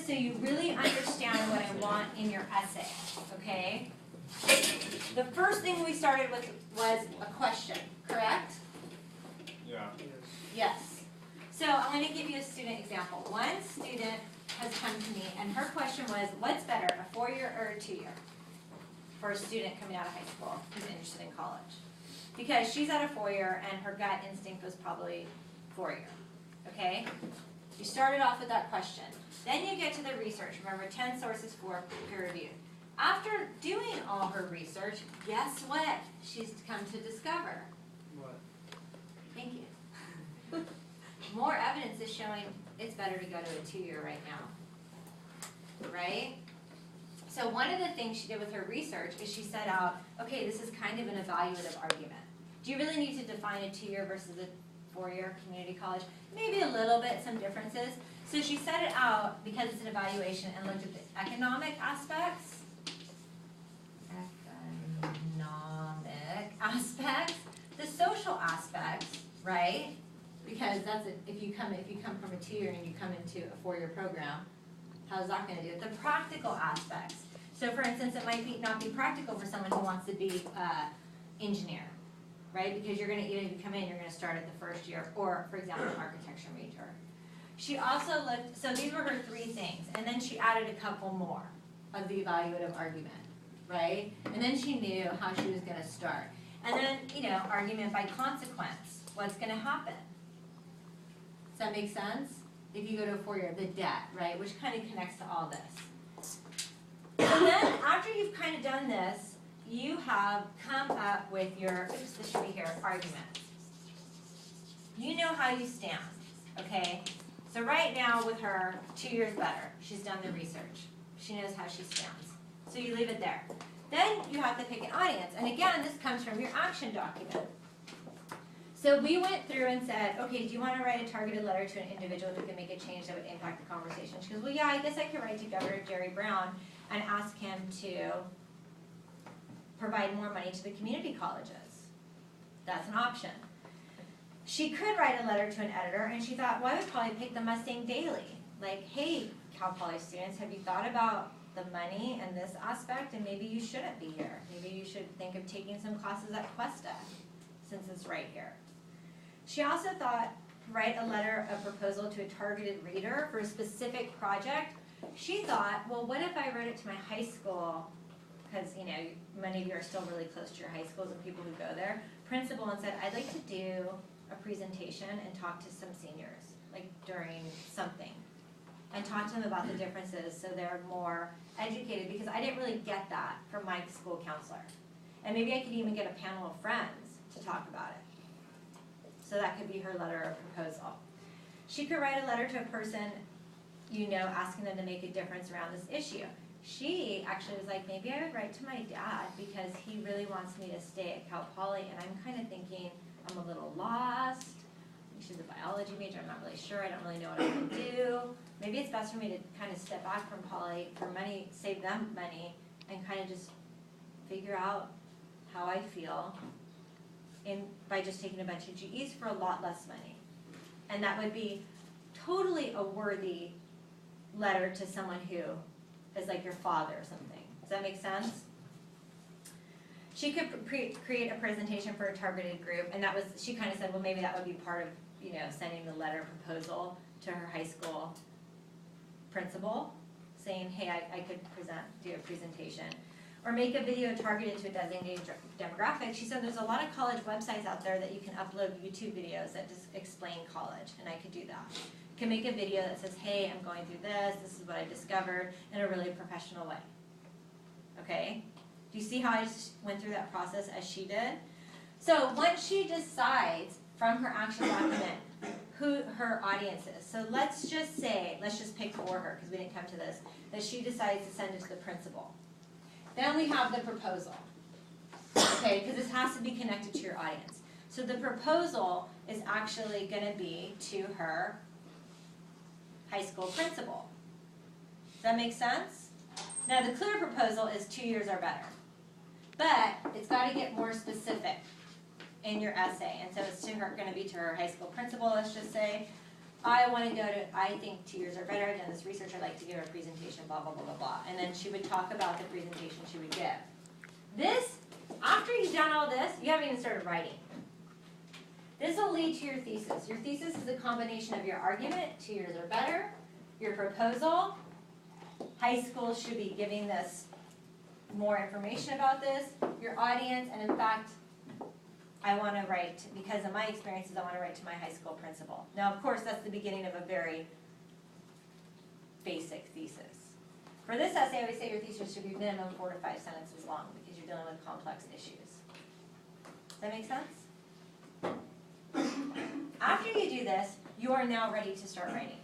this so you really understand what I want in your essay, okay? The first thing we started with was a question, correct? Yeah. Yes. So I'm going to give you a student example. One student has come to me and her question was, what's better, a 4-year or a 2-year? For a student coming out of high school who's interested in college. Because she's at a 4-year and her gut instinct was probably 4-year, okay? You started off with that question. Then you get to the research. Remember, 10 sources for peer review. After doing all her research, guess what she's come to discover? What? Thank you. More evidence is showing it's better to go to a 2-year right now, right? So one of the things she did with her research is she set out, okay, this is kind of an evaluative argument. Do you really need to define a 2-year versus a 4-year community college? Maybe a little bit, some differences. So she set it out because it's an evaluation and looked at the economic aspects, the social aspects, right? Because that's it. If you come from a 2-year and you come into a 4-year program, how's that going to do it? The practical aspects. So, for instance, it might not be practical for someone who wants to be engineer, right? Because you're going to, even if you come in, you're going to start at the first year, or, for example, architecture major. She also looked. So these were her 3 things, and then she added a couple more of the evaluative argument, right? And then she knew how she was going to start. And then, argument by consequence. What's going to happen? Does that make sense? If you go to a 4-year, the debt, right? Which kind of connects to all this. And then, after you've kind of done this, you have come up with your, oops, this should be here, argument. You know how you stand, okay? So right now with her, 2 years better. She's done the research. She knows how she stands. So you leave it there. Then you have to pick an audience. And again, this comes from your action document. So we went through and said, okay, do you want to write a targeted letter to an individual who can make a change that would impact the conversation? She goes, well, yeah, I guess I could write to Governor Jerry Brown and ask him to provide more money to the community colleges. That's an option. She could write a letter to an editor, and she thought, well, I would probably pick the Mustang Daily. Like, hey, Cal Poly students, have you thought about the money and this aspect, and maybe you shouldn't be here. Maybe you should think of taking some classes at Cuesta, since it's right here. She also thought, write a letter of proposal to a targeted reader for a specific project. She thought, well, what if I wrote it to my high school, because, many of you are still really close to your high schools and people who go there, principal, and said, I'd like to do a presentation and talk to some seniors, like during something, and talk to them about the differences so they're more educated, because I didn't really get that from my school counselor. And maybe I could even get a panel of friends to talk about it. So that could be her letter of proposal. She could write a letter to a person, asking them to make a difference around this issue. She actually was like, maybe I would write to my dad because he really wants me to stay at Cal Poly, and I'm kind of thinking I'm a little lost. She's a biology major, I'm not really sure, I don't really know what I want to do. Maybe it's best for me to kind of step back from Poly for money, save them money, and kind of just figure out how I feel by just taking a bunch of GEs for a lot less money. And that would be totally a worthy letter to someone who is like your father or something. Does that make sense? She could create a presentation for a targeted group, and that was, she kind of said, well, maybe that would be part of, sending the letter proposal to her high school principal, saying, hey, I could do a presentation. Or make a video targeted to a designated demographic. She said there's a lot of college websites out there that you can upload YouTube videos that just explain college, and I could do that. You can make a video that says, hey, I'm going through this is what I discovered, in a really professional way. Okay? Do you see how I just went through that process as she did? So once she decides from her action document who her audience is, so let's just pick for her, because we didn't come to this, that she decides to send it to the principal. Then we have the proposal, okay, because this has to be connected to your audience. So the proposal is actually going to be to her high school principal. Does that make sense? Now the clear proposal is 2 years or better. But it's got to get more specific in your essay. And so it's going to be to her high school principal, let's just say. I think 2 years or better, I've done this research, I'd like to give a presentation, blah, blah, blah, blah, blah. And then she would talk about the presentation she would give. This, after you've done all this, you haven't even started writing. This will lead to your thesis. Your thesis is a combination of your argument, 2 years or better, your proposal. High school should be giving this more information about this, your audience, and in fact, I want to write, because of my experiences, I want to write to my high school principal. Now, of course, that's the beginning of a very basic thesis. For this essay, I would say your thesis should be minimum 4 to 5 sentences long, because you're dealing with complex issues. Does that make sense? After you do this, you are now ready to start writing.